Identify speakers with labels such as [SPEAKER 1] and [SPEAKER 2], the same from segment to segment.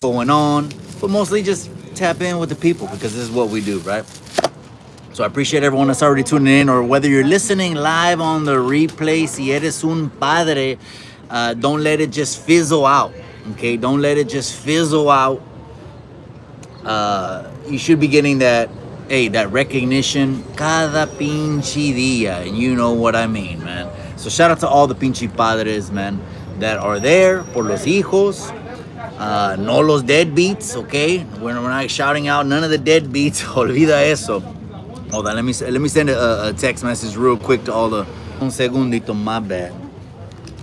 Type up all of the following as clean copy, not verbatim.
[SPEAKER 1] going on, but mostly just tap in with the people because this is what we do, right? So I appreciate everyone that's already tuning in, or whether you're listening live on the replay. Si eres un padre, don't let it just fizzle out. Okay, don't let it just fizzle out. You should be getting that, hey, that recognition cada pinche dia, and you know what I mean, man. So shout out to all the pinche padres, man, that are there por los hijos. No los deadbeats, okay? We're not shouting out none of the deadbeats. Olvida eso. Hold on, let me send a text message real quick to all the. Un segundito, my bad.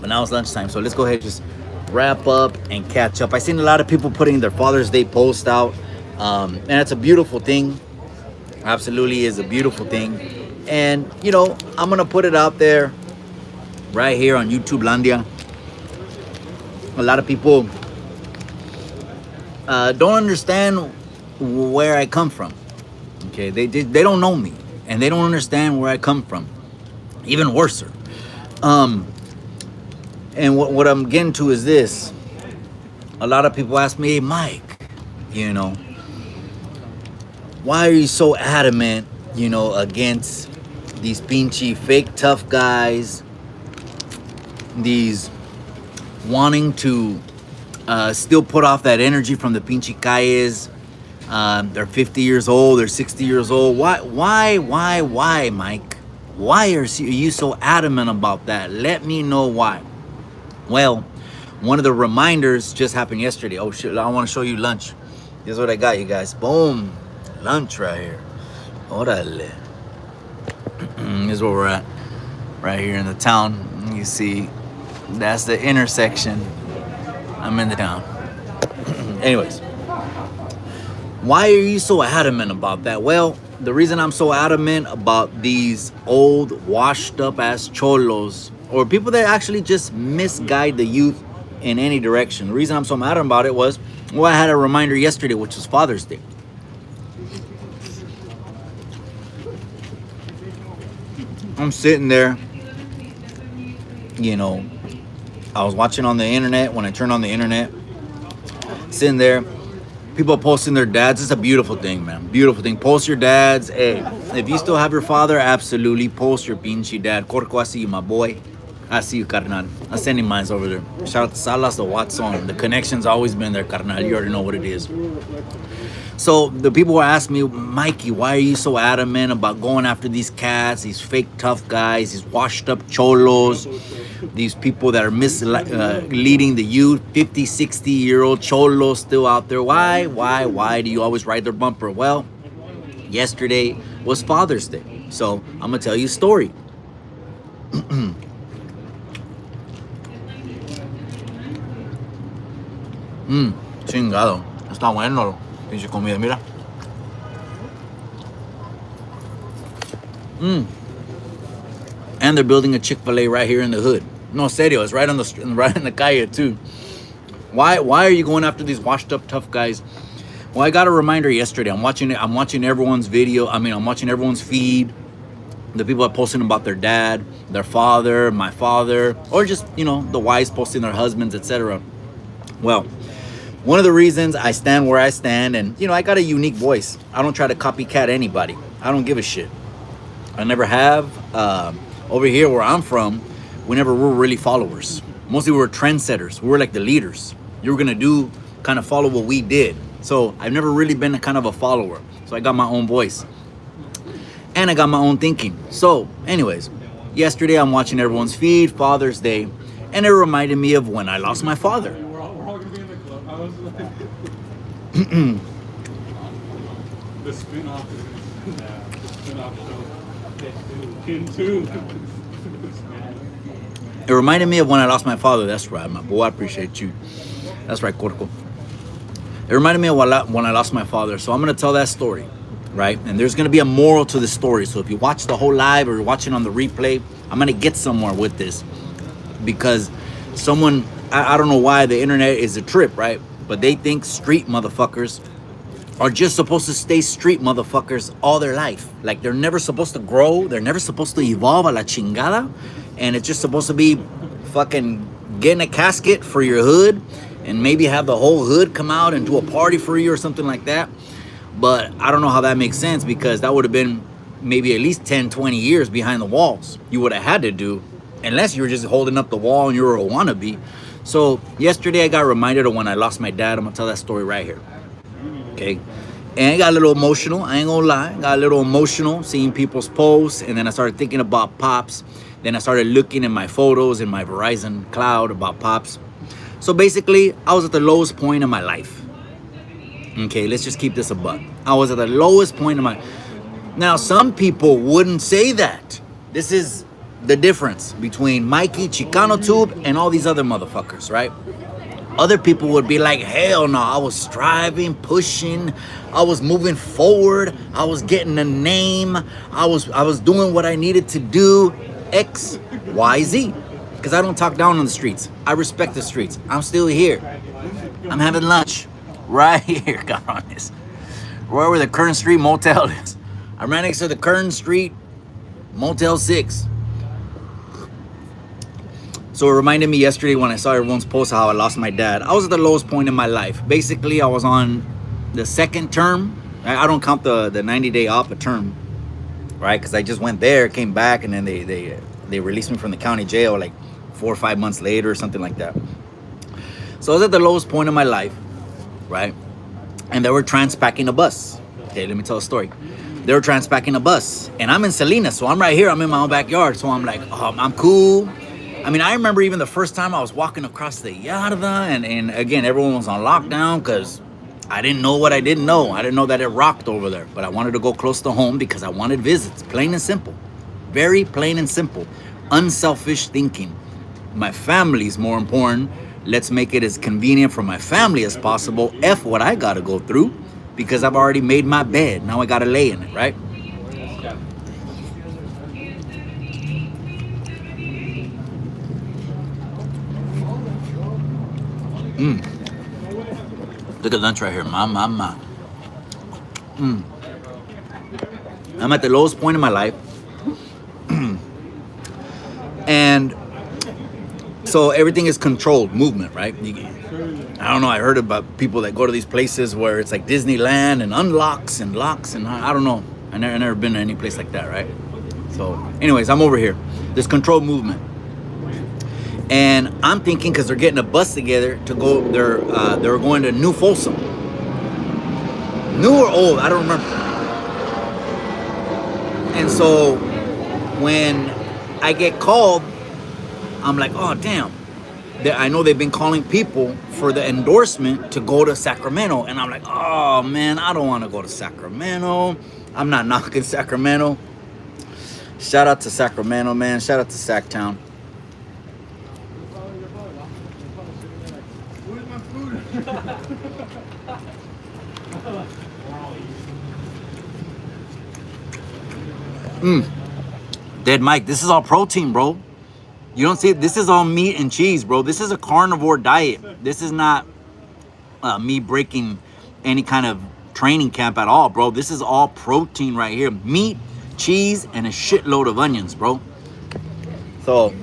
[SPEAKER 1] But now it's lunchtime, so let's go ahead and just wrap up and catch up. I've seen a lot of people putting their Father's Day post out, and it's a beautiful thing. Absolutely is a beautiful thing. And, you know, I'm going to put it out there right here on YouTube Landia. A lot of people don't understand where I come from. Okay, they don't know me, and they don't understand where I come from. Even worse. And what I'm getting to is this. A lot of people ask me, hey, Mike, you know, why are you so adamant, you know, against these pinchy fake tough guys, these wanting to still put off that energy from the pinchy calles? They're 50 years old, they're 60 years old. Why, Mike? Why are you so adamant about that? Let me know why. Well, one of the reminders just happened yesterday. Oh shit, I want to show you lunch. Here's what I got, you guys. Boom. Lunch right here. Orale. Here's where we're at. Right here in the town. You see, that's the intersection. I'm in the town. Anyways. Why are you so adamant about that? Well, the reason I'm so adamant about these old, washed up ass cholos, or people that actually just misguide the youth in any direction. The reason I'm so adamant about it was, well, I had a reminder yesterday, which was Father's Day. I'm sitting there, you know, I was watching on the internet, when I turned on the internet, sitting there, people posting their dads. It's a beautiful thing, man. Beautiful thing. Post your dads. Hey, if you still have your father, absolutely post your pinche dad. Corco, I see you, my boy. I see you, carnal. I'm sending mines over there. Shout out to Salas, the Watson. The connection's always been there, carnal. You already know what it is. So the people who ask me, Mikey, why are you so adamant about going after these cats, these fake tough guys, these washed up cholos, these people that are misleading the youth, 50, 60-year-old cholos still out there? Why do you always ride their bumper? Well, yesterday was Father's Day. So I'm going to tell you a story. Chingado. Está bueno. Pinche comida, mira. And they're building a Chick-fil-A right here in the hood. No, serio, it's right in the calle too. Why are you going after these washed up tough guys? Well, I got a reminder yesterday. I'm watching everyone's video. I'm watching everyone's feed. The people are posting about their dad, their father, my father, or just, you know, the wives posting their husbands, etc. Well, one of the reasons I stand where I stand, and, you know, I got a unique voice. I don't try to copycat anybody. I don't give a shit. I never have. Over here where I'm from, we never were really followers. Mostly we were trendsetters. We were like the leaders. You were going to kind of follow what we did. So I've never really been a kind of a follower. So I got my own voice. And I got my own thinking. So anyways, yesterday I'm watching everyone's feed, Father's Day, and it reminded me of when I lost my father.
[SPEAKER 2] The spin-off show.
[SPEAKER 1] It reminded me of when I lost my father. That's right, my boy. I appreciate you. That's right, Corco. It reminded me of when I lost my father. So I'm going to tell that story, right? And there's going to be a moral to the story. So if you watch the whole live or you're watching on the replay, I'm going to get somewhere with this. Because I don't know why the internet is a trip, right? But they think street motherfuckers are just supposed to stay street motherfuckers all their life. Like, they're never supposed to grow. They're never supposed to evolve a la chingada. And it's just supposed to be fucking getting a casket for your hood and maybe have the whole hood come out and do a party for you or something like that. But I don't know how that makes sense, because that would have been maybe at least 10, 20 years behind the walls you would have had to do, unless you were just holding up the wall and you were a wannabe. So yesterday I got reminded of when I lost my dad. I'm gonna tell that story right here. Okay. And I got a little emotional. I ain't gonna lie. I got a little emotional seeing people's posts. And then I started thinking about Pops. Then I started looking at my photos in my Verizon cloud about Pops. So basically, I was at the lowest point in my life. Okay, let's just keep this a buck. I was at the lowest point in my... Now, some people wouldn't say that. This is the difference between Mikey, Chicano Tube, and all these other motherfuckers, right? Other people would be like, hell no, I was striving, pushing, I was moving forward, I was getting a name, I was doing what I needed to do, X, Y, Z. Because I don't talk down on the streets. I respect the streets. I'm still here. I'm having lunch right here, God honest. Right where the Kern Street Motel is. I'm right next to the Kern Street Motel 6. So it reminded me yesterday when I saw everyone's post how I lost my dad. I was at the lowest point in my life. Basically, I was on the second term. I don't count the 90-day off a term, right? Because I just went there, came back, and then they released me from the county jail like 4 or 5 months later or something like that. So I was at the lowest point in my life, right? And they were transpacking a bus. Okay, let me tell a story. They were transpacking a bus. And I'm in Salinas, so I'm right here. I'm in my own backyard. So I'm like, I'm cool. I mean, I remember even the first time I was walking across the Yarda, and again, everyone was on lockdown because I didn't know what I didn't know. I didn't know that it rocked over there, but I wanted to go close to home because I wanted visits, plain and simple. Very plain and simple. Unselfish thinking. My family's more important. Let's make it as convenient for my family as possible. F what I gotta go through, because I've already made my bed. Now I gotta lay in it, right? Look at lunch right here. Ma. I'm at the lowest point in my life. And so everything is controlled movement, right? I don't know. I heard about people that go to these places where it's like Disneyland and unlocks and locks. And I don't know. I never been to any place like that, right? So anyways, I'm over here. There's controlled movement. And I'm thinking, because they're getting a bus together to go, they're going to New Folsom. New or old, I don't remember. And so when I get called, I'm like, oh, damn. I know they've been calling people for the endorsement to go to Sacramento. And I'm like, oh, man, I don't want to go to Sacramento. I'm not knocking Sacramento. Shout out to Sacramento, man. Shout out to Sacktown. Dead Mike, this is all protein, bro. You don't see it. This is all meat and cheese, bro. This is a carnivore diet. This is not me breaking any kind of training camp at all, bro. This is all protein right here. Meat, cheese, and a shitload of onions, bro. So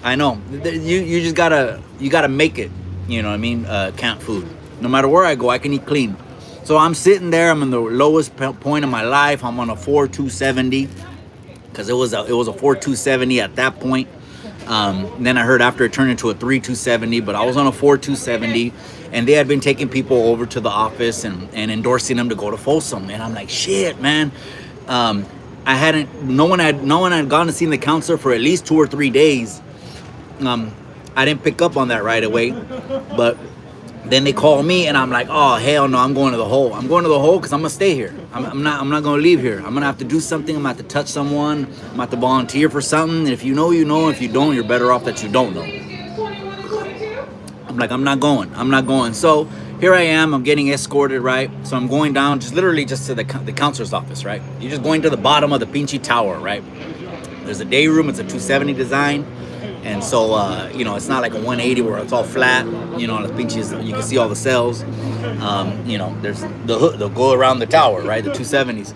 [SPEAKER 1] I know you just gotta make it. You know what I mean? Camp food. No matter where I go, I can eat clean. So I'm sitting there. I'm in the lowest point of my life. I'm on a 4.270 because it was a 4.270 at that point. Then I heard after it turned into a 3.270, but I was on a 4.270, and they had been taking people over to the office and endorsing them to go to Folsom. And I'm like, shit, man. No one had gone to see the counselor for at least 2 or 3 days. I didn't pick up on that right away, but then they call me, and I'm like, oh, hell no, I'm going to the hole. I'm going to the hole because I'm going to stay here. I'm not going to leave here. I'm going to have to do something. I'm going to have to touch someone. I'm going to have to volunteer for something. And if you know, you know. If you don't, you're better off that you don't know. I'm like, I'm not going. So here I am. I'm getting escorted, right? So I'm going down literally just to the counselor's office, right? You're just going to the bottom of the pinchy tower, right? There's a day room. It's a 270 design. And so, it's not like a 180 where it's all flat. You know, the pinches, you can see all the cells. There's the hood. They'll go around the tower, right? The 270s.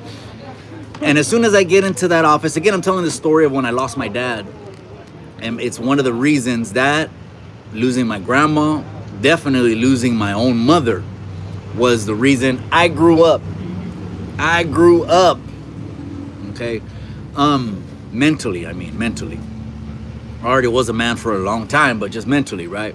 [SPEAKER 1] And as soon as I get into that office, again, I'm telling the story of when I lost my dad. And it's one of the reasons that losing my grandma, definitely losing my own mother was the reason I grew up. I grew up. Okay. Mentally, mentally. I already was a man for a long time, but just mentally, right?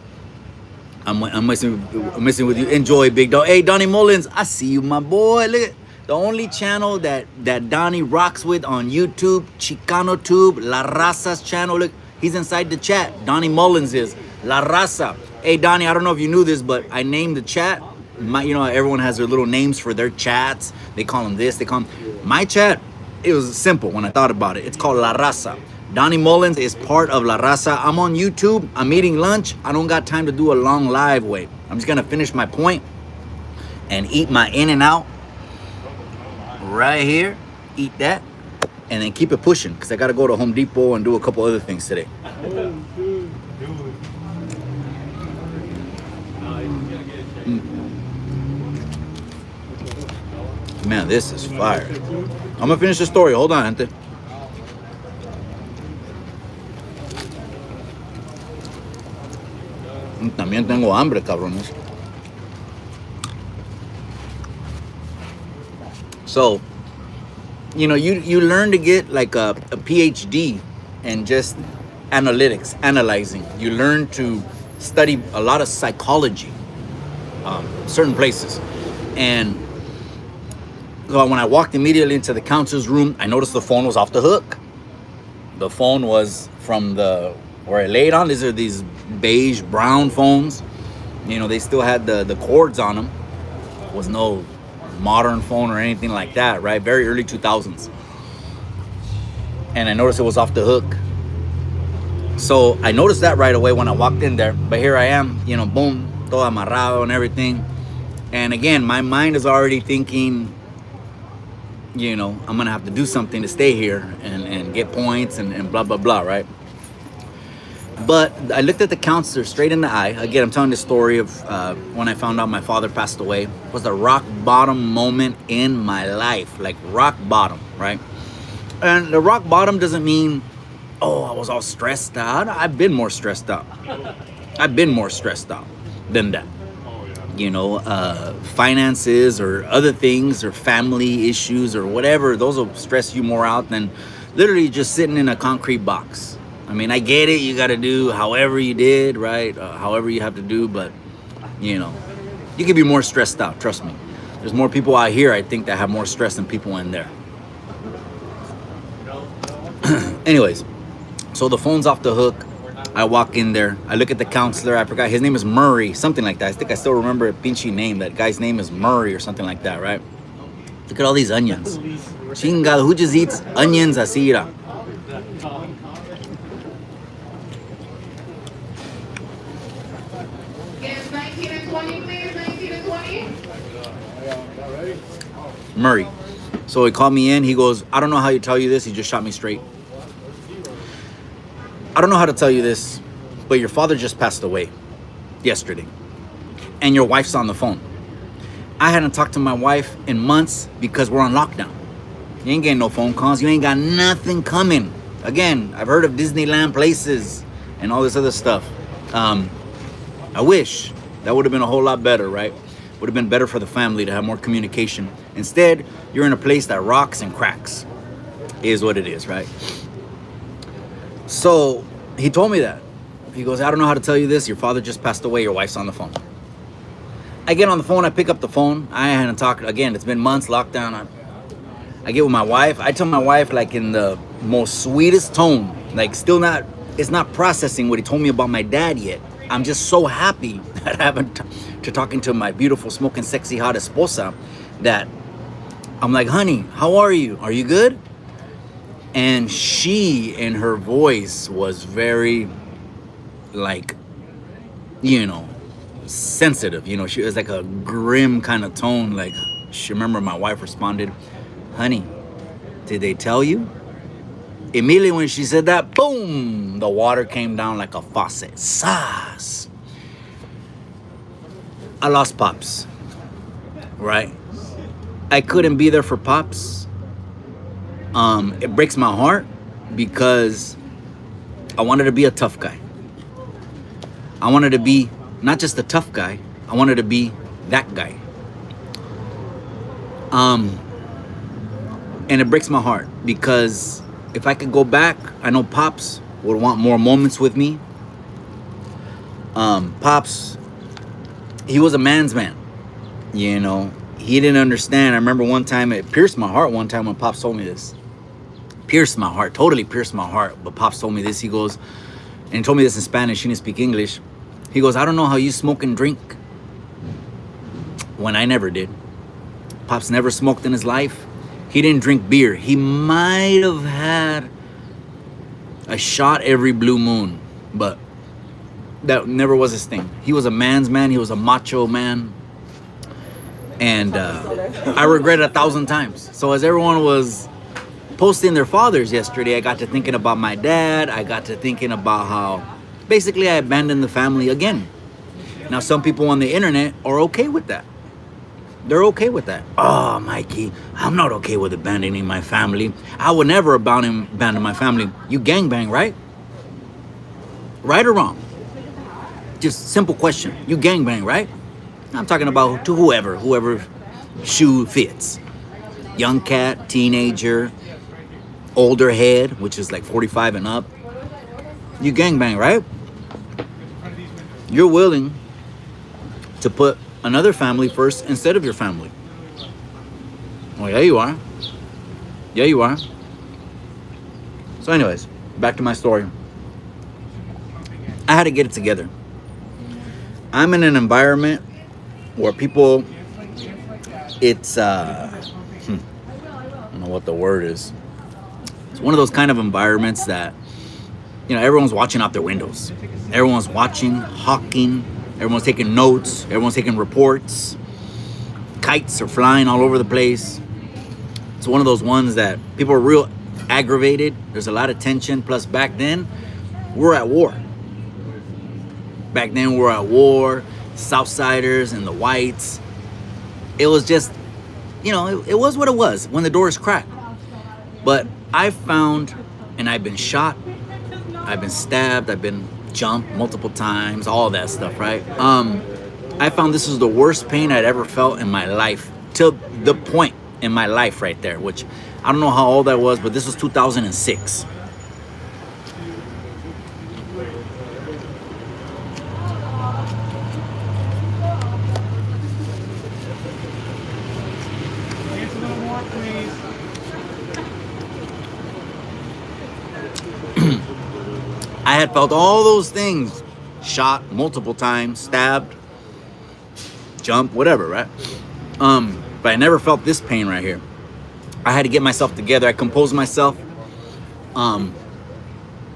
[SPEAKER 1] I'm messing with you. Enjoy, big dog. Hey, Donnie Mullins, I see you, my boy. Look at the only channel that Donnie rocks with on YouTube, Chicano Tube, La Raza's channel. Look, he's inside the chat. Donnie Mullins is La Raza. Hey, Donnie, I don't know if you knew this, but I named the chat. Everyone has their little names for their chats. They call them this. They call them my chat. It was simple when I thought about it. It's called La Raza. Donnie Mullins is part of La Raza. I'm on YouTube. I'm eating lunch. I don't got time to do a long live wait. I'm just gonna finish my point and eat my In-N-Out right here. Eat that, and then keep it pushing because I gotta go to Home Depot and do a couple other things today. Man, this is fire. I'm gonna finish the story. Hold on, gente. También tengo hambre, cabrones. So, you learn to get like a PhD in just analytics, analyzing. You learn to study a lot of psychology, certain places. And so when I walked immediately into the counselor's room, I noticed the phone was off the hook. The phone was from where I laid on. These beige brown phones. They still had the cords on them. Was no modern phone or anything like that, right? Very early 2000s. And I noticed it was off the hook. So I noticed that right away when I walked in there. But here I am, boom, todo amarrado and everything. And again, my mind is already thinking, I'm going to have to do something to stay here and get points and blah, blah, blah, right? But I looked at the counselor straight in the eye. Again, I'm telling the story of when I found out my father passed away. It was the rock bottom moment in my life. Like rock bottom, right? And the rock bottom doesn't mean, oh, I was all stressed out. I've been more stressed out. I've been more stressed out than that. Finances or other things or family issues or whatever. Those will stress you more out than literally just sitting in a concrete box. I get it. You got to do however you did, right? However you have to do. But, you can be more stressed out. Trust me. There's more people out here, I think, that have more stress than people in there. Anyways, so the phone's off the hook. I walk in there. I look at the counselor. I forgot. His name is Murray. Something like that. I think I still remember a pinchy name. That guy's name is Murray or something like that, right? Look at all these onions. Chingado. Who just eats onions así, ira? Murray. So he called me in. He goes, I don't know how to tell you this. He just shot me straight. I don't know how to tell you this, but your father just passed away yesterday. And your wife's on the phone. I hadn't talked to my wife in months because we're on lockdown. You ain't getting no phone calls. You ain't got nothing coming. Again, I've heard of Disneyland places and all this other stuff. I wish that would have been a whole lot better, right? Would have been better for the family to have more communication. Instead, you're in a place that rocks and cracks. Is what it is, right? So he told me that. He goes, I don't know how to tell you this. Your father just passed away. Your wife's on the phone. I get on the phone. I pick up the phone. I hadn't talked. Again, it's been months, lockdown. I get with my wife. I tell my wife, like, in the most sweetest tone, like, it's not processing what he told me about my dad yet. I'm just so happy that I haven't to talking to my beautiful, smoking, sexy, hot esposa that I'm like, honey, how are you? Are you good? And she, in her voice, was very, like, sensitive. She was like a grim kind of tone. Like, she remember my wife responded, honey, did they tell you? Immediately when she said that, boom, the water came down like a faucet. Sass. I lost Pops, right? I couldn't be there for Pops. It breaks my heart because I wanted to be a tough guy. I wanted to be not just the tough guy. I wanted to be that guy. And it breaks my heart because if I could go back, I know Pops would want more moments with me. Pops, he was a man's man. You know, he didn't understand. I remember one time, it pierced my heart one time when Pops told me this. Pierced my heart, totally pierced my heart. But Pops told me this. He goes, and he told me this in Spanish. He didn't speak English. He goes, I don't know how you smoke and drink when I never did. Pops never smoked in his life. He didn't drink beer. He might have had a shot every blue moon, but that never was his thing. He was a man's man. He was a macho man. And I regret it 1,000 times. So as everyone was posting their fathers yesterday, I got to thinking about my dad. I got to thinking about how basically I abandoned the family again. Now, some people on the internet are okay with that. They're okay with that. Oh, Mikey, I'm not okay with abandoning my family. I would never abandon my family. You gangbang, right? Right or wrong? Just simple question. You gangbang, right? I'm talking about to whoever shoe fits. Young cat, teenager, older head, which is like 45 and up. You gangbang, right? You're willing to put another family first instead of your family. Well, yeah, you are. Yeah, you are. So anyways, back to my story. I had to get it together. I'm in an environment where people, it's, I don't know what the word is. It's one of those kind of environments that, you know, everyone's watching out their windows. Everyone's watching, hawking. Everyone's taking notes. Everyone's taking reports. Kites are flying all over the place. It's one of those ones that people are real aggravated. There's a lot of tension. Plus, back then, we're at war. Back then, we're at war. Southsiders and the whites. It was just, you know, it was what it was when the doors cracked. But I found, and I've been shot. I've been stabbed. I've been jumped multiple times, all that stuff, right? I found this was the worst pain I'd ever felt in my life, to the point in my life right there, which I don't know how old I was, but this was 2006. I had felt all those things, shot multiple times, stabbed, jumped, whatever, right? But I never felt this pain right here. I had to get myself together. I composed myself. You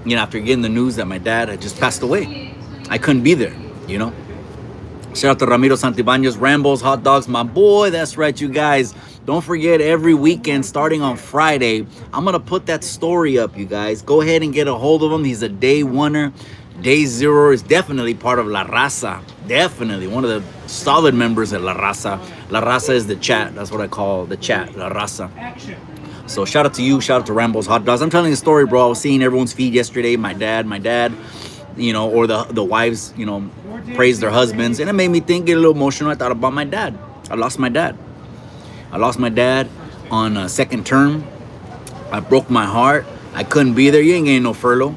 [SPEAKER 1] know, after getting the news that my dad had just passed away, I couldn't be there, you know? Shout out to Ramiro Santibañez, Rambo's Hot Dogs, my boy. That's right, you guys. Don't forget, every weekend, starting on Friday, I'm going to put that story up, you guys. Go ahead and get a hold of him. He's a day oneer. Day zero is definitely part of La Raza. Definitely one of the solid members at La Raza. La Raza is the chat. That's what I call the chat, La Raza. So shout out to you. Shout out to Rambo's Hot Dogs. I'm telling you a story, bro. I was seeing everyone's feed yesterday. My dad, you know, or the wives, you know, praise their husbands. And it made me think, get a little emotional. I thought about my dad. I lost my dad. I lost my dad on a second term. I broke my heart. I couldn't be there. You ain't getting no furlough.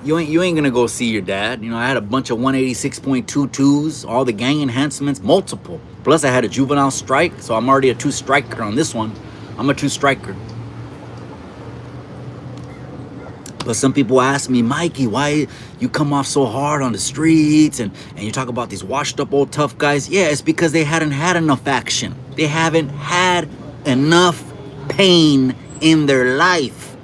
[SPEAKER 1] You ain't gonna go see your dad. You know, I had a bunch of 186.22s, all the gang enhancements, multiple. Plus I had a juvenile strike, so I'm already a 2-striker on this one. I'm a 2-striker. But some people ask me, Mikey, why you come off so hard on the streets and you talk about these washed up old tough guys? Yeah, it's because they hadn't had enough action. They haven't had enough pain in their life.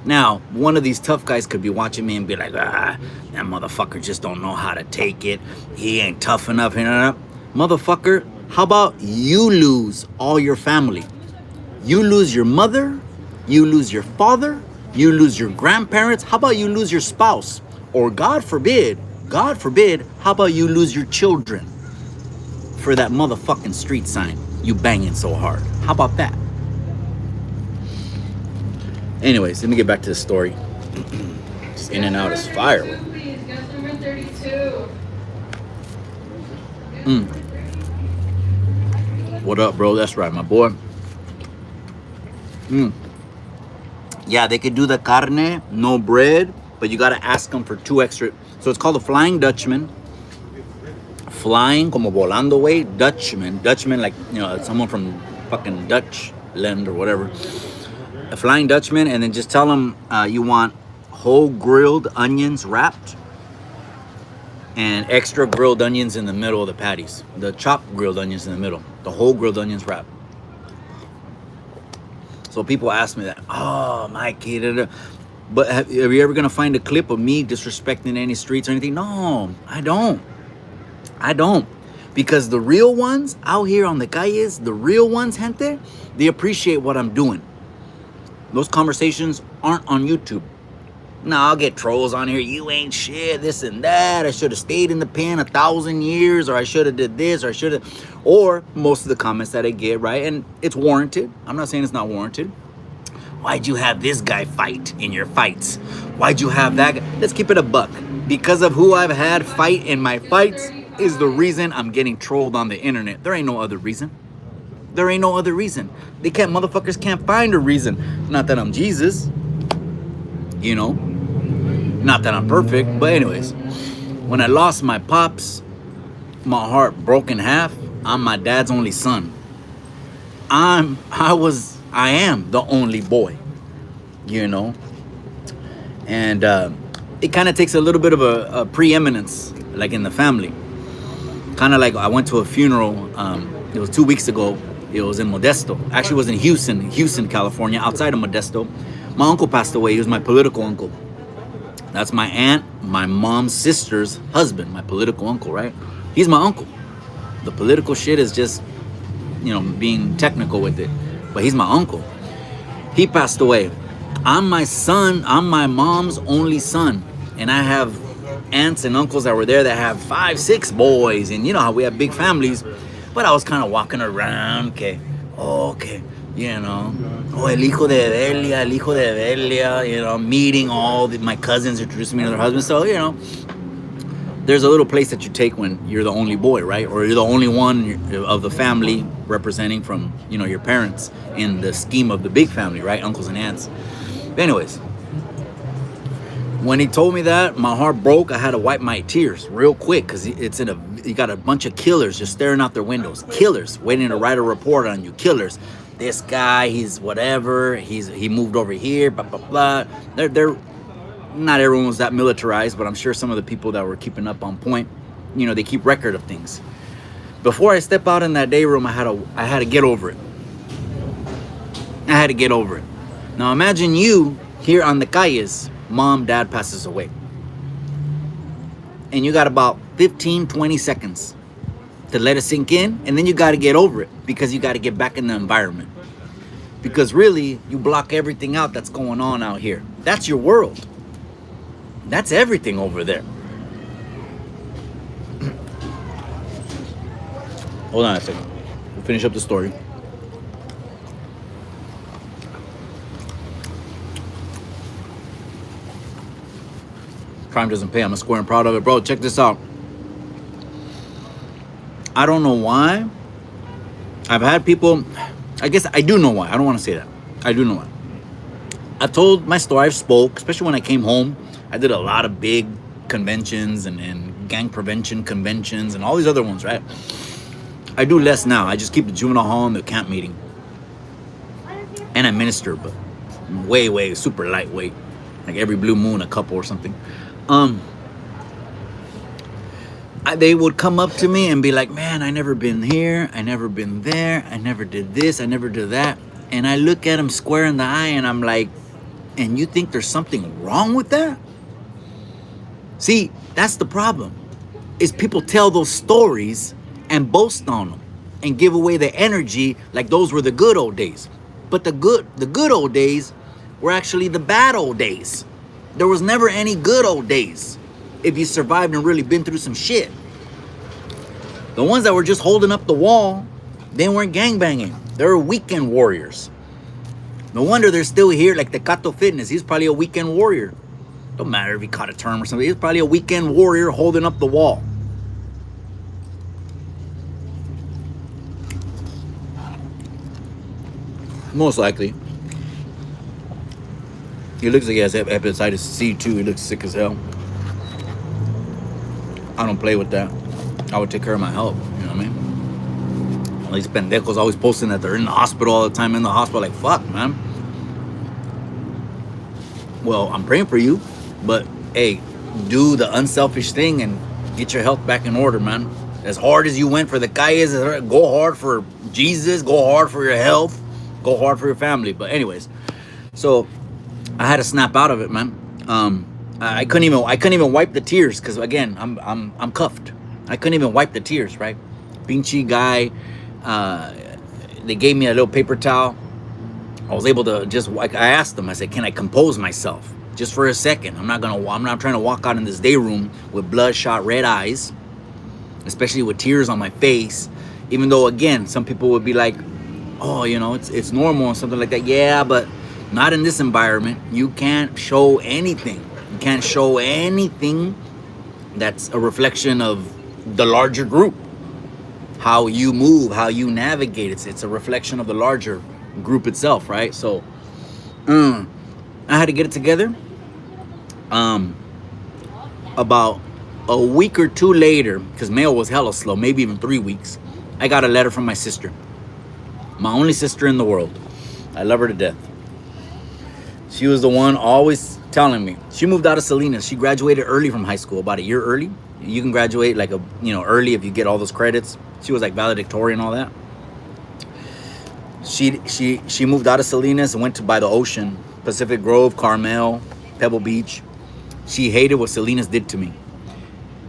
[SPEAKER 1] Now, one of these tough guys could be watching me and be like, that motherfucker just don't know how to take it. He ain't tough enough. Motherfucker, how about you lose all your family? You lose your mother, you lose your father, you lose your grandparents. How about you lose your spouse? Or God forbid, how about you lose your children for that motherfucking street sign you banging so hard? How about that? Anyways, let me get back to the story. Just in and out is fire.
[SPEAKER 3] Please, guest number 32.
[SPEAKER 1] What up, bro? That's right, my boy. Yeah, they could do the carne, no bread, but you gotta ask them for 2 extra. So it's called a Flying Dutchman. Flying, como volando way, Dutchman. Dutchman, like, you know, someone from fucking Dutch land or whatever. A Flying Dutchman, and then just tell them you want whole grilled onions wrapped and extra grilled onions in the middle of the patties. The chopped grilled onions in the middle. The whole grilled onions wrapped. So people ask me that, oh, Mikey, but are you ever gonna find a clip of me disrespecting any streets or anything? No, I don't. Because the real ones out here on the calles, the real ones, gente, they appreciate what I'm doing. Those conversations aren't on YouTube. Now I'll get trolls on here. You ain't shit, this and that. I should have stayed in the pen 1,000 years, or I should have did this, or I should have. Or most of the comments that I get, right? And it's warranted. I'm not saying it's not warranted. Why'd you have this guy fight in your fights? Why'd you have that guy? Let's keep it a buck. Because of who I've had fight in my fights is the reason I'm getting trolled on the internet. There ain't no other reason. There ain't no other reason. Motherfuckers can't find a reason. Not that I'm Jesus, you know. Not that I'm perfect, but anyways, when I lost my pops, my heart broke in half. I'm my dad's only son. I am the only boy, you know. And it kind of takes a little bit of a preeminence, like in the family. Kind of like I went to a funeral. It was 2 weeks ago. It was in Modesto. Actually, it was in Houston, California, outside of Modesto. My uncle passed away. He was my political uncle. That's my aunt, my mom's sister's husband, my political uncle, right? He's my uncle. The political shit is just, you know, being technical with it. But he's my uncle. He passed away. I'm my mom's only son. And I have aunts and uncles that were there that have 5, 6 boys. And you know how we have big families. But I was kind of walking around, okay, you know, el hijo de Delia, you know, meeting my cousins, introducing me to their husbands. So, you know, there's a little place that you take when you're the only boy, right? Or you're the only one of the family representing from, you know, your parents in the scheme of the big family, right? Uncles and aunts. But anyways, when he told me that, my heart broke. I had to wipe my tears real quick because you got a bunch of killers just staring out their windows. Killers waiting to write a report on you. Killers. This guy, he's whatever. He moved over here. Blah blah blah. They're not everyone was that militarized, but I'm sure some of the people that were keeping up on point, you know, they keep record of things. Before I step out in that day room, I had to get over it. I had to get over it. Now imagine you here on the calles. Mom, dad passes away. And you got about 15, 20 seconds to let it sink in. And then you got to get over it because you got to get back in the environment. Because really, you block everything out that's going on out here. That's your world. That's everything over there. Hold on a second. We'll finish up the story. Crime doesn't pay. I'm a square and proud of it. Bro, check this out. I don't know why. I've had people, I guess I do know why. I don't want to say that. I do know why. I told my story. I've spoke, especially when I came home. I did a lot of big conventions and gang prevention conventions and all these other ones, right? I do less now. I just keep the juvenile hall and the camp meeting. And I minister, but way, super lightweight. Like every blue moon, a couple or something. They would come up to me and be like, man, I never been here. I never been there. I never did this. I never did that. And I look at them square in the eye and I'm like, and you think there's something wrong with that? See, that's the problem. Is people tell those stories and boast on them and give away the energy like those were the good old days. But the good old days were actually the bad old days. There was never any good old days if you survived and really been through some shit. The ones that were just holding up the wall, they weren't gangbanging. They were weekend warriors. No wonder they're still here, like the Cato Fitness. He's probably a weekend warrior. Don't matter if he caught a term or something. He's probably a weekend warrior holding up the wall. Most likely. He looks like he has hepatitis C too. He looks sick as hell. I don't play with that. I would take care of my health. You know what I mean? All these pendejos always posting that they're in the hospital all the time. In the hospital, like fuck, man. Well, I'm praying for you, but hey, do the unselfish thing and get your health back in order, man. As hard as you went for the calles, go hard for Jesus. Go hard for your health. Go hard for your family. But anyways, so I had to snap out of it, man. I couldn't even wipe the tears because again, I'm cuffed. I couldn't even wipe the tears, right? Pinchy guy. They gave me a little paper towel. I was able to just. I asked them. I said, "Can I compose myself just for a second? I'm not trying to walk out in this day room with bloodshot red eyes, especially with tears on my face. Even though, again, some people would be like, "Oh, you know, it's normal and something like that." Yeah, but not in this environment. You can't show anything. You can't show anything that's a reflection of the larger group. How you move, how you navigate. It's a reflection of the larger group itself, right? So I had to get it together. About a week or two later, because mail was hella slow, maybe even 3 weeks, I got a letter from my sister, my only sister in the world. I love her to death. She was the one always telling me. She moved out of Salinas. She graduated early from high school, about a year early. You can graduate like early if you get all those credits. She was like valedictorian and all that. She moved out of Salinas and went to by the ocean, Pacific Grove, Carmel, Pebble Beach. She hated what Salinas did to me.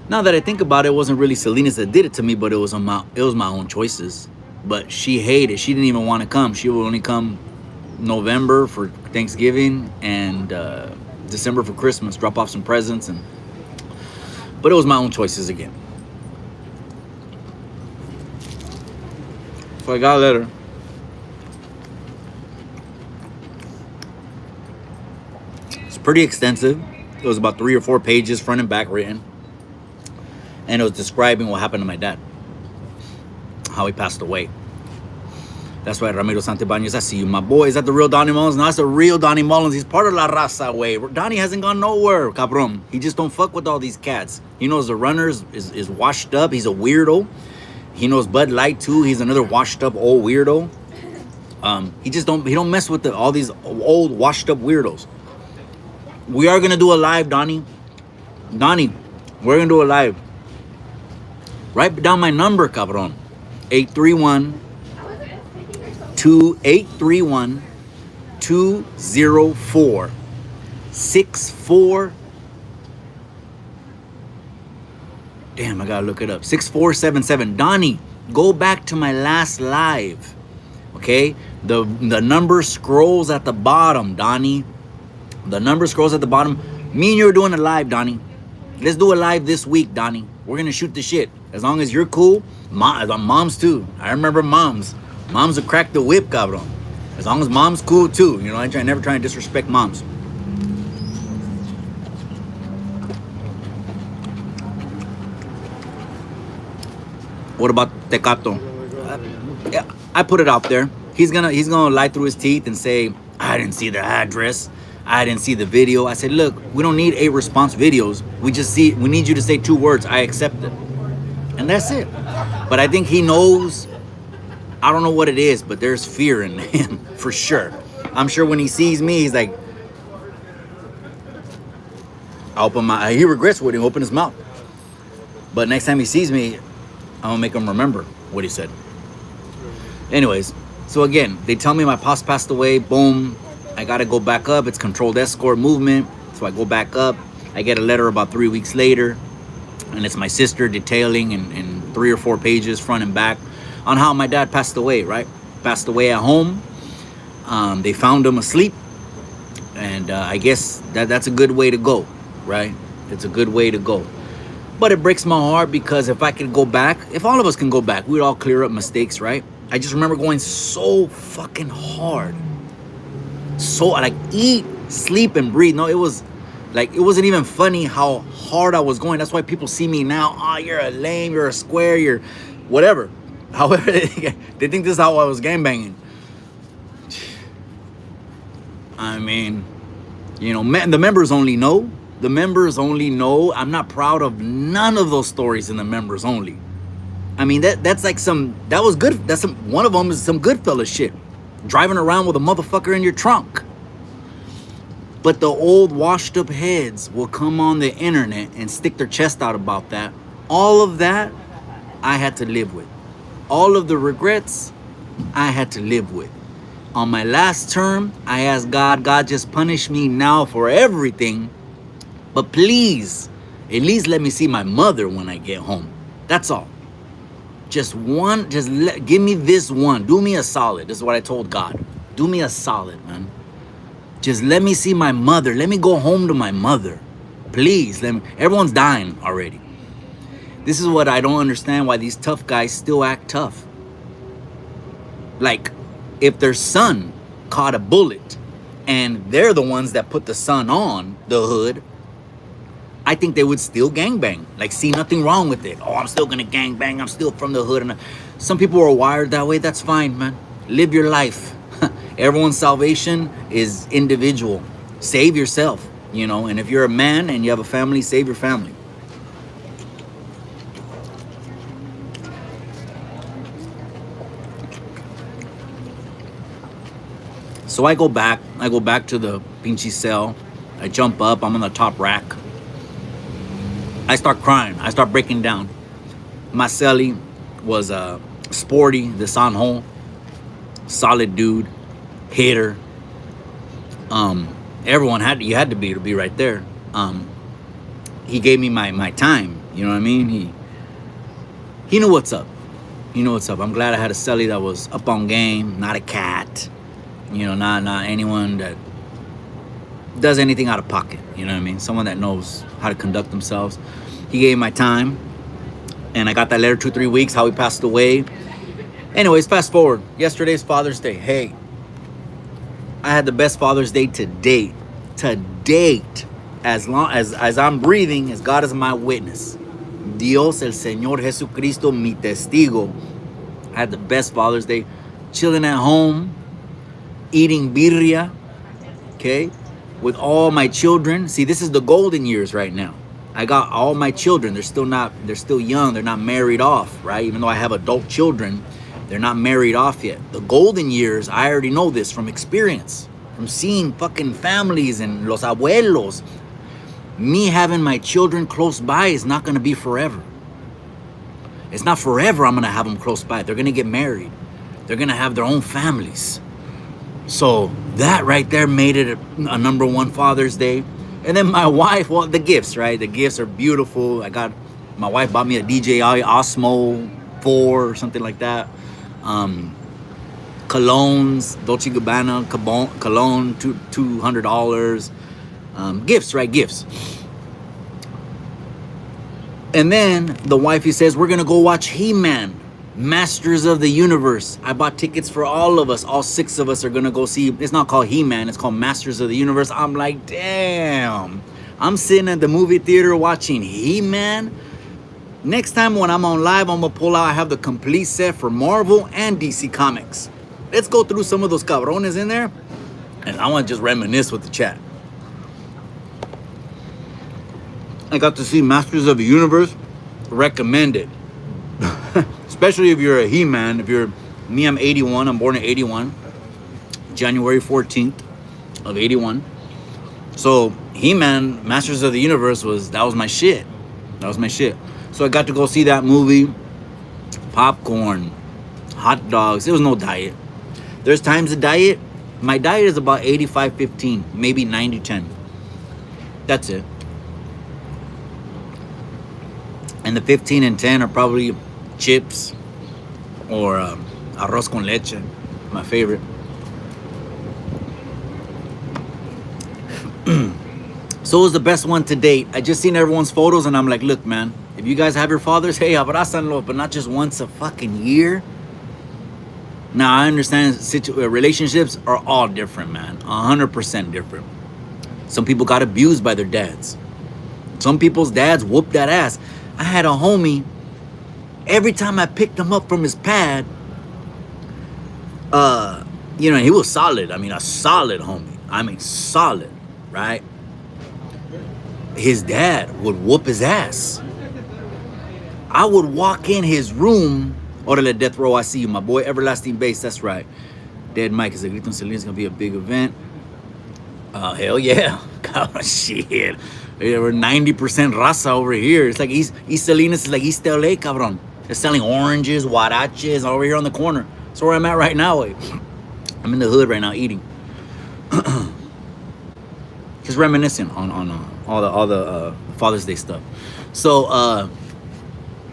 [SPEAKER 1] Now that I think about it, it wasn't really Salinas that did it to me, but it was my own choices. But she hated. She didn't even want to come. She would only come November for Thanksgiving and December for Christmas, drop off some presents, but it was my own choices again. So I got a letter. It's pretty extensive. It was about 3 or 4 pages, front and back written. And it was describing what happened to my dad. How he passed away. That's right, Ramiro Santibanez. I see you, my boy. Is that the real Donnie Mullins? No, that's the real Donnie Mullins. He's part of La Raza way. Donnie hasn't gone nowhere, cabron. He just don't fuck with all these cats. He knows the runners is washed up. He's a weirdo. He knows Bud Light too. He's another washed up old weirdo. He don't mess with all these old washed up weirdos. We are gonna do a live, Donnie. Donnie, we're gonna do a live. Write down my number, cabron. 831-204-64. Damn, I gotta look it up. 6477. Donnie, go back to my last live. Okay? The number scrolls at the bottom, Donnie. The number scrolls at the bottom. Me and you are doing a live, Donnie. Let's do a live this week, Donnie. We're gonna shoot the shit. As long as you're cool. Moms too. I remember moms. Moms will crack the whip, cabrón. As long as mom's cool too. You know, I never try to disrespect moms. What about Tecato? Yeah, I put it out there. He's gonna lie through his teeth and say, I didn't see the address. I didn't see the video. I said, look, we don't need 8 response videos. We need you to say 2 words. I accept it. And that's it. But I think he knows. I don't know what it is, but there's fear in him for sure. I'm sure when he sees me, he's like, he regrets what he opened his mouth. But next time he sees me, I'm gonna make him remember what he said. Anyways, so again, they tell me my pops passed away. Boom, I gotta go back up. It's controlled escort movement. So I go back up. I get a letter about 3 weeks later, and it's my sister detailing in 3 or 4 pages, front and back, on how my dad passed away, right? Passed away at home. They found him asleep. And I guess that's a good way to go, right? It's a good way to go. But it breaks my heart because if I could go back, if all of us can go back, we'd all clear up mistakes, right? I just remember going so fucking hard. So, like, eat, sleep, and breathe. No, it was like, it wasn't even funny how hard I was going. That's why people see me now. Oh, you're a lame, you're a square, you're whatever. However, they think this is how I was gangbanging. I mean, you know, the members only know. The members only know. I'm not proud of none of those stories in the members only. I mean, that's like that was good. One of them is some Goodfellas shit. Driving around with a motherfucker in your trunk. But the old washed up heads will come on the internet and stick their chest out about that. All of that, I had to live with. All of the regrets, I had to live with. On my last term, I asked God, God, just punish me now for everything. But please, at least let me see my mother when I get home. That's all. Just one, give me this one. Do me a solid. This is what I told God. Do me a solid, man. Just let me see my mother. Let me go home to my mother. Please, everyone's dying already. This is what I don't understand, why these tough guys still act tough. Like, if their son caught a bullet and they're the ones that put the son on the hood, I think they would still gangbang. Like, see nothing wrong with it. Oh, I'm still gonna gangbang. I'm still from the hood. And some people are wired that way. That's fine, man. Live your life. Everyone's salvation is individual. Save yourself, you know. And if you're a man and you have a family, save your family. So I go back to the pinchy cell. I jump up. I'm on the top rack. I start crying. I start breaking down. My cellie was Sporty, the Sanho. Solid dude. Hitter. Everyone you had to be right there. He gave me my time. You know what I mean? He knew what's up. He knew what's up. I'm glad I had a cellie that was up on game, not a cat. You know, not anyone that does anything out of pocket. You know what I mean? Someone that knows how to conduct themselves. He gave me my time. And I got that letter 2-3 weeks, how he passed away. Anyways, fast forward. Yesterday's Father's Day. Hey, I had the best Father's Day to date. To date. As long as I'm breathing, as God is my witness. Dios, el Señor Jesucristo, mi testigo. I had the best Father's Day. Chilling at home. Eating birria. Okay? With all my children. See, this is the golden years right now. I got all my children. They're still young. They're not married off, right? Even though I have adult children, they're not married off yet. The golden years, I already know this from experience. From seeing fucking families and los abuelos. Me having my children close by is not going to be forever. It's not forever I'm going to have them close by. They're going to get married. They're going to have their own families. So that right there made it a number one Father's Day. And then my wife, well, the gifts, right? The gifts are beautiful. My wife bought me a DJI Osmo 4 or something like that. Colognes, Dolce & Gabbana, cologne, $200. Gifts, right? Gifts. And then the wifey says, we're going to go watch He-Man, Masters of the Universe. I bought tickets for all of us. All 6 of us are going to go see. It's not called He-Man. It's called Masters of the Universe. I'm like, damn. I'm sitting at the movie theater watching He-Man. Next time when I'm on live, I'm going to pull out. I have the complete set for Marvel and DC Comics. Let's go through some of those cabrones in there. And I want to just reminisce with the chat. I got to see Masters of the Universe. Recommended. Especially if you're a He-Man. If you're me, I'm 81. I'm born in 81. January 14th of 81. So He-Man, Masters of the Universe was my shit. That was my shit. So I got to go see that movie. Popcorn, hot dogs. There was no diet. There's times to diet. My diet is about 85-15, maybe 90-10. That's it. And the 15 and 10 are probably chips or arroz con leche, my favorite. So it was the best one to date. I just seen everyone's photos and I'm like, look, man, if you guys have your fathers, hey, abrazanlo, but not just once a fucking year. Now, I understand relationships are all different, man. 100% different. Some people got abused by their dads. Some people's dads whooped that ass. I had a homie, every time I picked him up from his pad, he was solid. I mean, a solid homie. I mean, solid, right? His dad would whoop his ass. I would walk in his room. Orale, Death Row, I see you, my boy. Everlasting Bass, that's right. Dead Mike is a Grito Selena's gonna be a big event. Hell yeah. God, shit. We're 90% Raza over here. It's like East Salinas is like East LA, cabron. They're selling oranges, huaraches over here on the corner. That's where I'm at right now. I'm in the hood right now eating. Just reminiscing on all the Father's Day stuff. So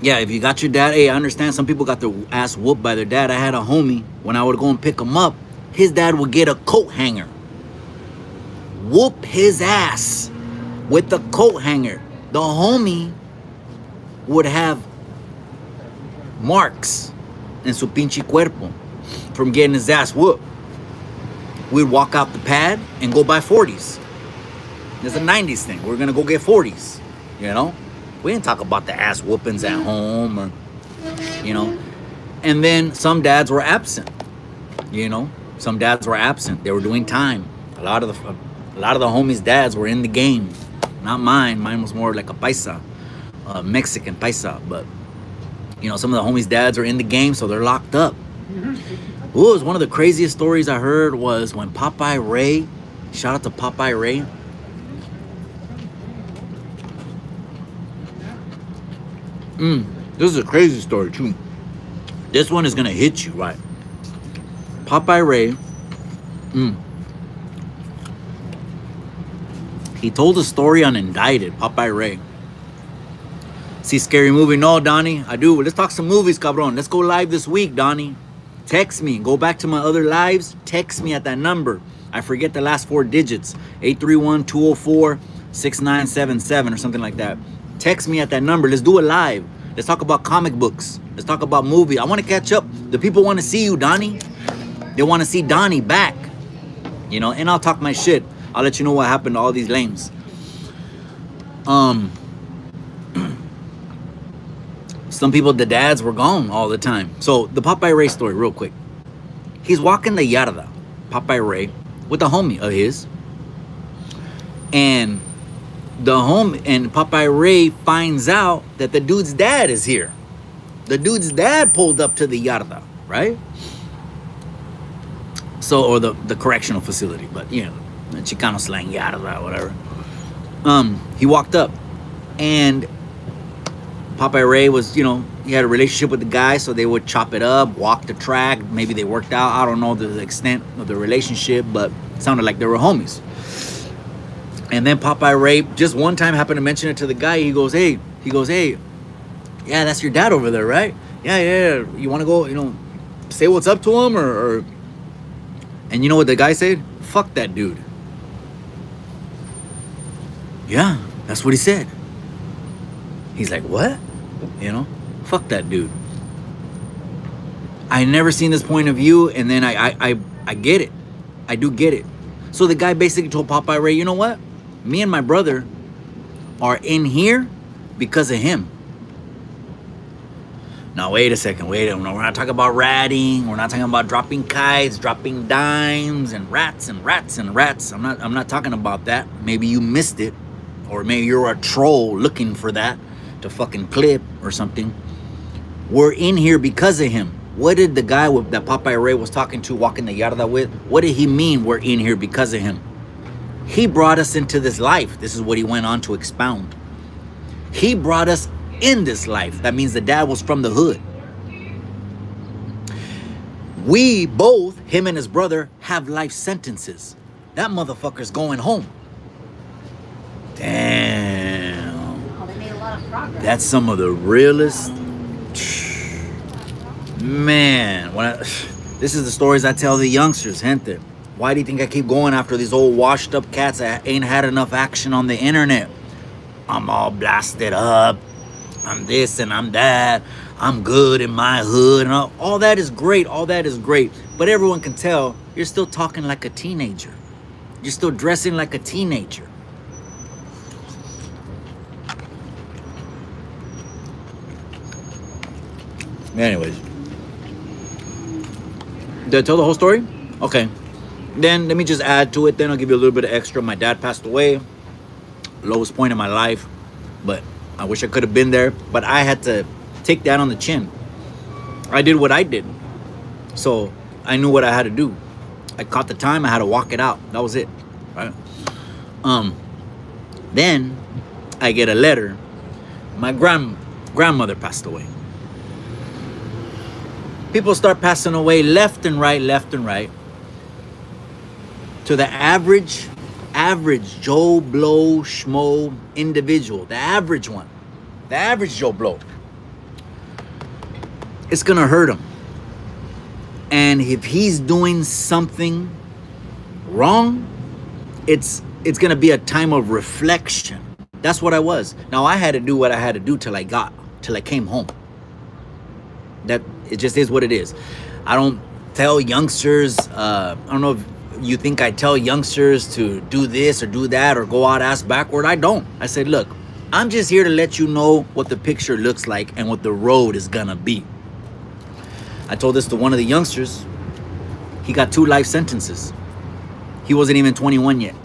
[SPEAKER 1] yeah, if you got your dad, hey, I understand some people got their ass whooped by their dad. I had a homie, when I would go and pick him up, his dad would get a coat hanger, whoop his ass with the coat hanger. The homie would have marks in su pinche cuerpo from getting his ass whooped. We'd walk out the pad and go buy 40s. It's a 90s thing. We're gonna go get 40s, you know? We didn't talk about the ass whoopings at home or, you know? And then some dads were absent, you know? Some dads were absent. They were doing time. A lot of the homies' dads were in the game. Not mine. Mine was more like a paisa, Mexican paisa. But, you know, some of the homies' dads are in the game, so they're locked up. Ooh, it was one of the craziest stories I heard was when Popeye Ray, shout out to Popeye Ray. This is a crazy story too. This one is gonna hit you, right? Popeye Ray, he told a story on Indicted, Popeye Ray. See Scary Movie? No, Donnie, I do. Let's talk some movies, cabron. Let's go live this week, Donnie. Text me. Go back to my other lives. Text me at that number. I forget the last 4 digits. 831-204-6977 or something like that. Text me at that number. Let's do it live. Let's talk about comic books. Let's talk about movies. I want to catch up. The people want to see you, Donnie. They want to see Donnie back. You know, and I'll talk my shit. I'll let you know what happened to all these lames. Some people, the dads were gone all the time. So the Popeye Ray story, real quick. He's walking the yarda, Popeye Ray, with a homie of his. And Popeye Ray finds out that the dude's dad is here. The dude's dad pulled up to the yarda, right? So, or the correctional facility, but you know, the Chicano slang, yarda, whatever. He walked up, and Popeye Ray was, you know, he had a relationship with the guy, so they would chop it up, walk the track. Maybe they worked out. I don't know the extent of the relationship, but it sounded like they were homies. And then Popeye Ray just one time happened to mention it to the guy. He goes, hey, yeah, that's your dad over there, right? Yeah. You want to go, you know, say what's up to him or... And you know what the guy said? Fuck that dude. Yeah, that's what he said. He's like, what? You know, fuck that dude. I never seen this point of view, and then I get it. I do get it. So the guy basically told Popeye Ray, you know what? Me and my brother are in here because of him. Now, wait a second. We're not talking about ratting. We're not talking about dropping kites, dropping dimes, and rats. I'm not talking about that. Maybe you missed it. Or maybe you're a troll looking for that to fucking clip or something. We're in here because of him. What did the guy that Popeye Ray was talking to, walking the yarda with, what did he mean we're in here because of him? He brought us into this life. This is what he went on to expound. He brought us in this life. That means the dad was from the hood. We both, him and his brother, have life sentences. That motherfucker's going home. Damn.
[SPEAKER 3] Oh, they made a lot of progress.
[SPEAKER 1] That's some of the realest. Man, this is the stories I tell the youngsters, gente. Why do you think I keep going after these old washed up cats that ain't had enough action on the internet? I'm all blasted up. I'm this and I'm that. I'm good in my hood. And all that is great. All that is great. But everyone can tell you're still talking like a teenager. You're still dressing like a teenager. Anyways. Did I tell the whole story? Okay. Then let me just add to it. Then I'll give you a little bit of extra. My dad passed away, lowest point in my life, but I wish I could have been there. But I had to take that on the chin. I did what I did, so I knew what I had to do. I caught the time. I had to walk it out. That was it, right? Then I get a letter. My grandmother passed away. People start passing away left and right, left and right. To the average Joe Blow schmo individual, the average one, the average Joe Blow, it's gonna hurt him. And if he's doing something wrong, it's gonna be a time of reflection. That's what I was. Now I had to do what I had to do till I came home. That it just is what it is. I don't tell youngsters. I don't know if you think I tell youngsters to do this or do that or go out ass backward. I don't. I said, look, I'm just here to let you know what the picture looks like and what the road is gonna be. I told this to one of the youngsters. He got 2 life sentences. He wasn't even 21 yet.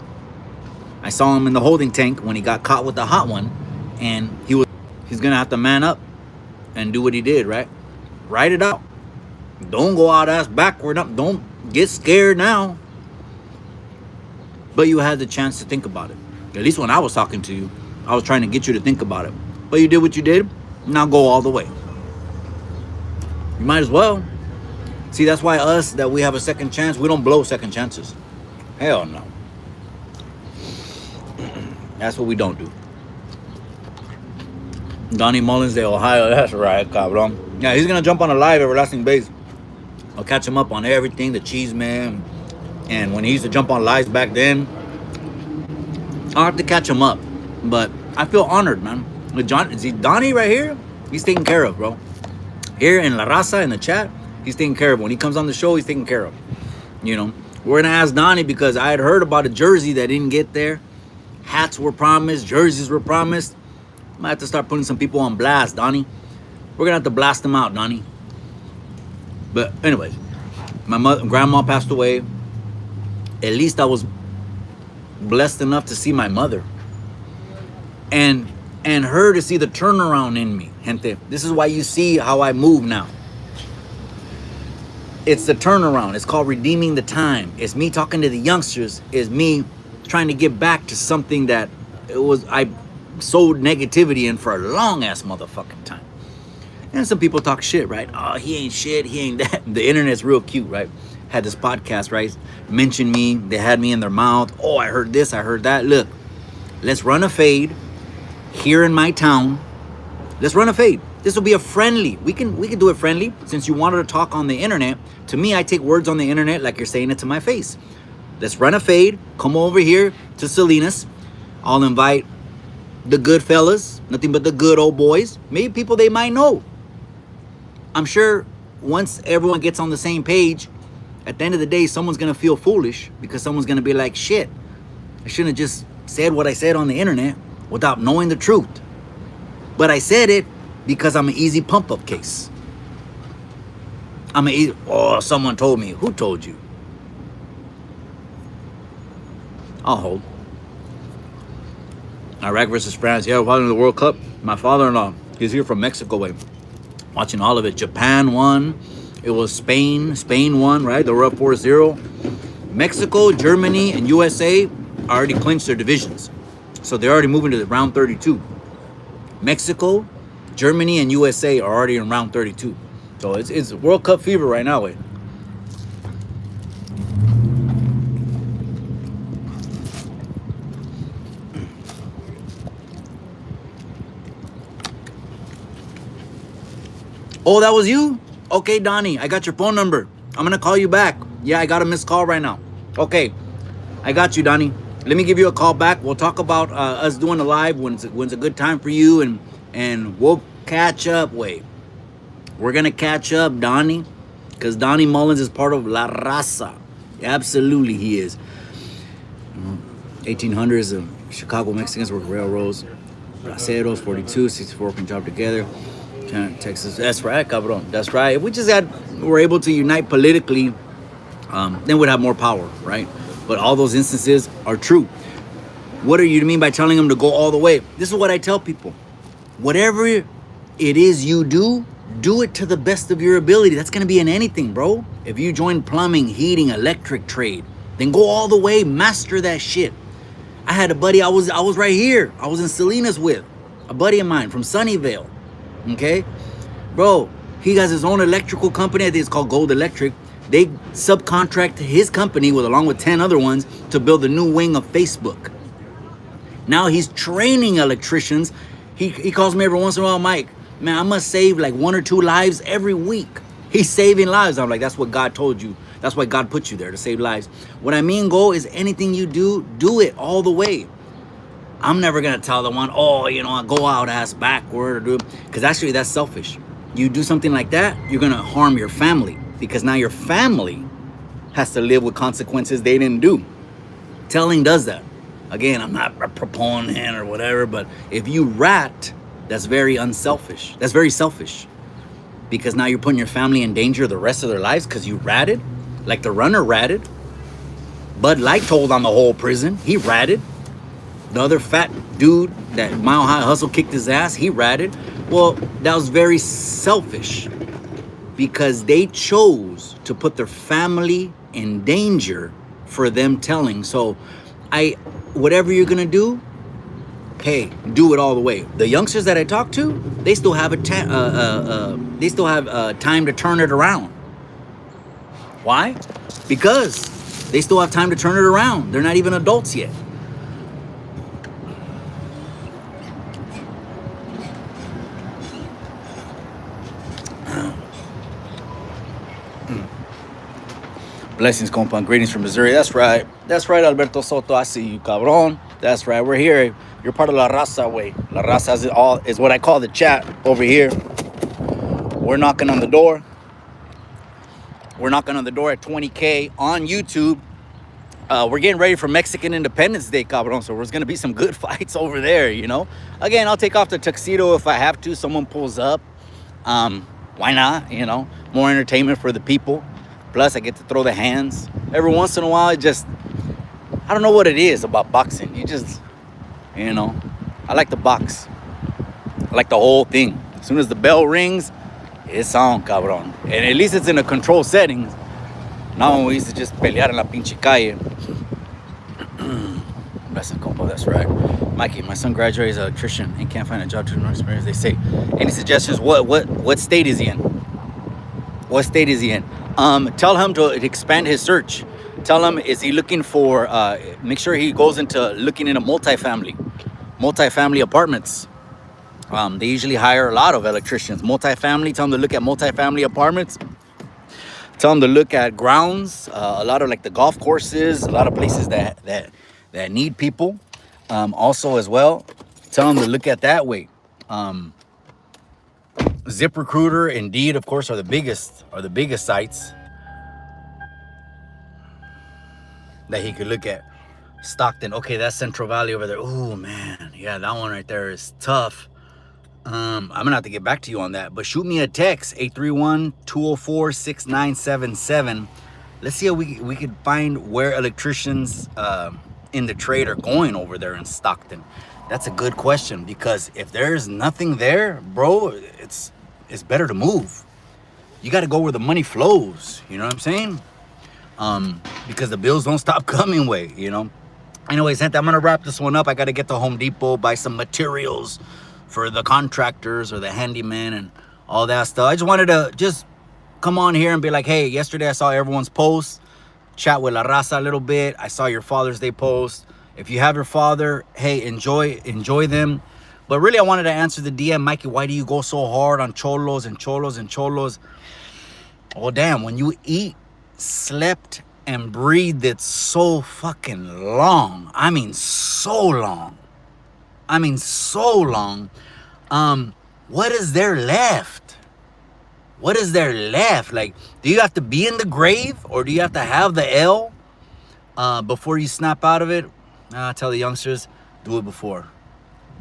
[SPEAKER 1] I saw him in the holding tank when he got caught with the hot one, and he's gonna have to man up and do what he did, right? Write it out. Don't go out ass backward up. Don't get scared now. But you had the chance to think about it. At least when I was talking to you, I was trying to get you to think about it. But you did what you did. Now go all the way. You might as well. See, that's why that we have a second chance, we don't blow second chances. Hell no. That's what we don't do. Donnie Mullins de Ohio, that's right, cabrón. Yeah, he's gonna jump on a live everlasting base. I'll catch him up on everything, the cheese man. And when he used to jump on lives back then, I'll have to catch him up. But I feel honored, man. With Donnie right here, he's taken care of, bro. Here in La Raza, in the chat, he's taken care of. When he comes on the show, he's taken care of. You know, we're gonna ask Donnie because I had heard about a jersey that didn't get there. Hats were promised, jerseys were promised. I might have to start putting some people on blast, Donnie. We're gonna have to blast them out, Donnie. But anyways, my grandma passed away. At least I was blessed enough to see my mother. And her to see the turnaround in me, gente. This is why you see how I move now. It's the turnaround. It's called redeeming the time. It's me talking to the youngsters. It's me trying to get back to something that I sowed negativity in for a long ass motherfucking time. And some people talk shit, right? Oh, he ain't shit. He ain't that. The internet's real cute, right? Had this podcast, right? Mention me. They had me in their mouth. Oh, I heard this. I heard that. Look, let's run a fade here in my town. Let's run a fade. This will be a friendly. We can do it friendly. Since you wanted to talk on the internet, to me, I take words on the internet like you're saying it to my face. Let's run a fade. Come over here to Salinas. I'll invite the good fellas, nothing but the good old boys. Maybe people they might know. I'm sure once everyone gets on the same page, at the end of the day, someone's gonna feel foolish because someone's gonna be like, shit, I shouldn't have just said what I said on the internet without knowing the truth. But I said it because I'm an easy pump-up case. Someone told me. Who told you? I'll hold. Iraq versus France. Yeah, watching the World Cup. My father-in-law, he's here from Mexico way. Watching all of it. Japan won. It was Spain. Spain won, right? They were up 4-0. Mexico, Germany, and USA already clinched their divisions. So they're already moving to the round 32. Mexico, Germany, and USA are already in round 32. So it's World Cup fever right now, wait. Oh, that was you? Okay, Donnie, I got your phone number. I'm gonna call you back. Yeah, I got a missed call right now. Okay, I got you, Donnie. Let me give you a call back. We'll talk about us doing a live when's a good time for you, and we'll catch up. Wait, we're gonna catch up, Donnie, because Donnie Mullins is part of La Raza. Absolutely, he is. 1800s, Chicago Mexicans work railroads. Braceros, 42, 64 can job together. Texas, that's right, cabrón. That's right. If we're able to unite politically, then we'd have more power, right? But all those instances are true. What do you mean by telling them to go all the way? This is what I tell people. Whatever it is you do it to the best of your ability. That's going to be in anything, bro. If you join plumbing, heating, electric trade, then go all the way, master that shit. I had a buddy I was right here. I was in Salinas with a buddy of mine from Sunnyvale. Okay? Bro, he has his own electrical company. I think it's called Gold Electric. They subcontract his company along with 10 other ones to build a new wing of Facebook. Now he's training electricians. He calls me every once in a while, Mike, man, I must save like 1 or 2 lives every week. He's saving lives. I'm like, that's what God told you. That's why God put you there, to save lives. What I mean, is anything you do it all the way. I'm never going to tell the one, go out ass backward or do it. Because actually that's selfish. You do something like that, you're going to harm your family. Because now your family has to live with consequences they didn't do. Telling does that. Again, I'm not a proponent or whatever, but if you rat, that's very unselfish. That's very selfish. Because now you're putting your family in danger the rest of their lives because you ratted. Like the runner ratted. Bud Light told on the whole prison. He ratted. The other fat dude that Mile High Hustle kicked his ass, he ratted. Well, that was very selfish. Because they chose to put their family in danger for them telling. So whatever you're gonna do, hey, do it all the way. The youngsters that I talk to, they still have time to turn it around. Why? Because they still have time to turn it around. They're not even adults yet. Blessings, compa. Greetings from Missouri. That's right. That's right, Alberto Soto. I see you, cabron. That's right. We're here. You're part of La Raza way. La Raza is what I call the chat over here. We're knocking on the door. We're knocking on the door at 20K on YouTube. We're getting ready for Mexican Independence Day, cabron. So there's going to be some good fights over there, you know. Again, I'll take off the tuxedo if I have to. Someone pulls up. Why not? You know, more entertainment for the people. Plus, I get to throw the hands. Every once in a while, I don't know what it is about boxing. You just, I like to box. I like the whole thing. As soon as the bell rings, it's on, cabron. And at least it's in a controlled setting. Now when we used to just pelear en la pinche calle. That's right. Mikey, my son graduated as an electrician and can't find a job to no experience. They say, any suggestions? What state is he in? What state is he in? Tell him to expand his search. Tell him, is he looking for, make sure he goes into looking into multifamily apartments. They usually hire a lot of electricians. Multifamily, tell him to look at multifamily apartments. Tell him to look at grounds, a lot of like the golf courses, a lot of places that need people. Also as well, tell him to look at that way. ZipRecruiter, Indeed, of course, are the biggest sites that he could look at. Stockton, okay, that's Central Valley over there. Oh man, yeah, that one right there is tough. I'm gonna have to get back to you on that, but shoot me a text 831-204-6977. Let's see how we could find where electricians in the trade are going over there in Stockton. That's a good question, because if there's nothing there, bro, it's better to move. You got to go where the money flows. You know what I'm saying? Because the bills don't stop coming way, you know? Anyways, I'm going to wrap this one up. I got to get to Home Depot, buy some materials for the contractors or the handyman and all that stuff. I just wanted to come on here and be like, hey, yesterday I saw everyone's post, chat with La Raza a little bit. I saw your Father's Day post. If you have your father, hey, enjoy them. But really, I wanted to answer the DM, Mikey, why do you go so hard on cholos and cholos and cholos? Well, damn, when you eat, slept, and breathed it so fucking long. I mean, so long. What is there left? What is there left? Like, do you have to be in the grave, or do you have to have the L before you snap out of it? I tell the youngsters, do it before.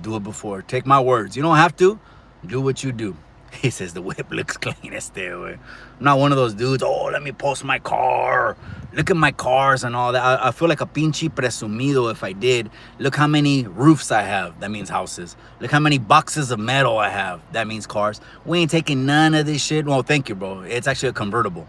[SPEAKER 1] Do it before. Take my words. You don't have to. Do what you do. He says the whip looks clean. I'm not one of those dudes, oh, let me post my car. Look at my cars and all that. I feel like a pinche presumido if I did. Look how many roofs I have. That means houses. Look how many boxes of metal I have. That means cars. We ain't taking none of this shit. Well, thank you, bro. It's actually a convertible.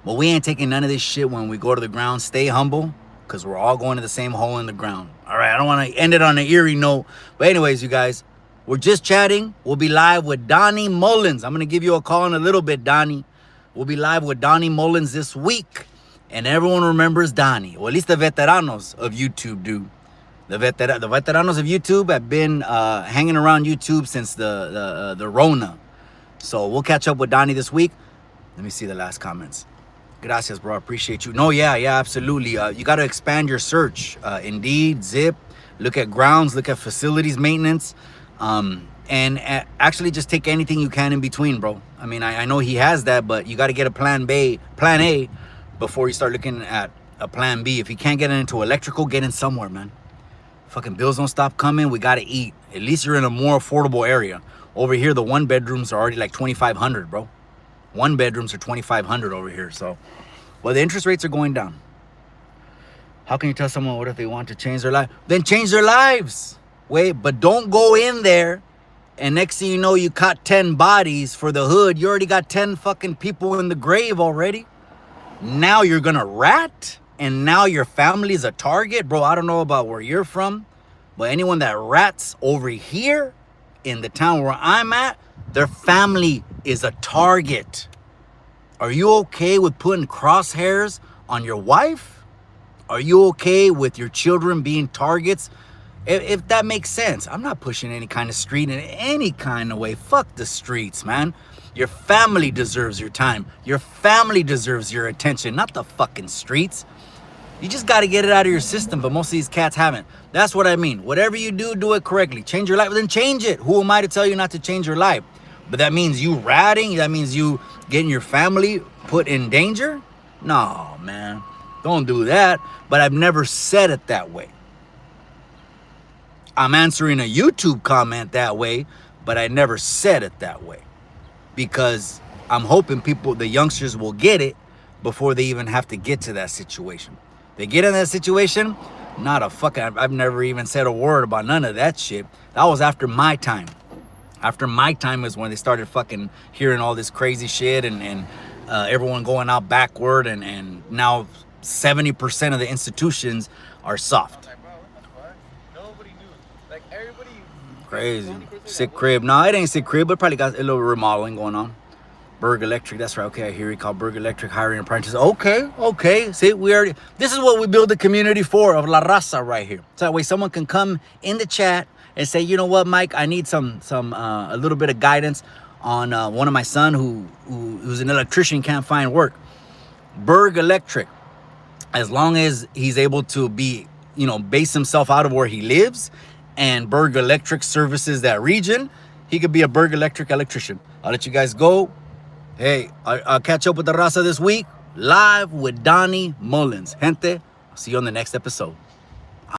[SPEAKER 1] But we ain't taking none of this shit when we go to the ground. Stay humble, because we're all going to the same hole in the ground. All right, I don't want to end it on an eerie note. But anyways, you guys, we're just chatting. We'll be live with Donnie Mullins. I'm going to give you a call in a little bit, Donnie. We'll be live with Donnie Mullins this week. And everyone remembers Donnie, or at least the veteranos of YouTube do. The veteranos of YouTube have been hanging around YouTube since the Rona. So we'll catch up with Donnie this week. Let me see the last comments. Gracias, bro. I appreciate you. No, yeah, absolutely. You got to expand your search. Indeed, Zip. Look at grounds. Look at facilities maintenance. And actually just take anything you can in between, bro. I mean, I know he has that, but you got to get a plan A, before you start looking at a plan B. If you can't get into electrical, get in somewhere, man. Fucking bills don't stop coming. We got to eat. At least you're in a more affordable area. Over here, the one bedrooms are already like $2,500, bro. One bedrooms are $2,500 over here. So, well, the interest rates are going down. How can you tell someone what if they want to change their life? Then change their lives. Wait, but don't go in there and next thing you know, you caught 10 bodies for the hood. You already got 10 fucking people in the grave already. Now you're gonna rat, and now your family's a target. Bro, I don't know about where you're from, but anyone that rats over here in the town where I'm at, their family is a target. Are you okay with putting crosshairs on your wife? Are you okay with your children being targets? If that makes sense. I'm not pushing any kind of street in any kind of way. Fuck the streets, man. Your family deserves your time. Your family deserves your attention, not the fucking streets. You just got to get it out of your system, but most of these cats haven't. That's what I mean. Whatever you do, do it correctly. Change your life, then change it. Who am I to tell you not to change your life? But that means you ratting? That means you getting your family put in danger? No, man. Don't do that. But I've never said it that way. I'm answering a YouTube comment that way, but I never said it that way. Because I'm hoping the youngsters will get it before they even have to get to that situation. They get in that situation, I've never even said a word about none of that shit. That was after my time. After my time is when they started fucking hearing all this crazy shit and everyone going out backward and now 70% of the institutions are soft. Crazy. Sick crib. No, it ain't sick crib, but probably got a little remodeling going on. Berg Electric, that's right. Okay, I hear you call Berg Electric hiring apprentices. Okay. See, this is what we build the community for, of La Raza right here. So that way someone can come in the chat and say, you know what, Mike, I need a little bit of guidance on one of my son who's an electrician, can't find work. Berg Electric, as long as he's able to be, base himself out of where he lives, and Berg Electric services that region, he could be a Berg Electric electrician. I'll let you guys go. Hey, I'll catch up with the Raza this week, live with Donnie Mullins. Gente, I'll see you on the next episode.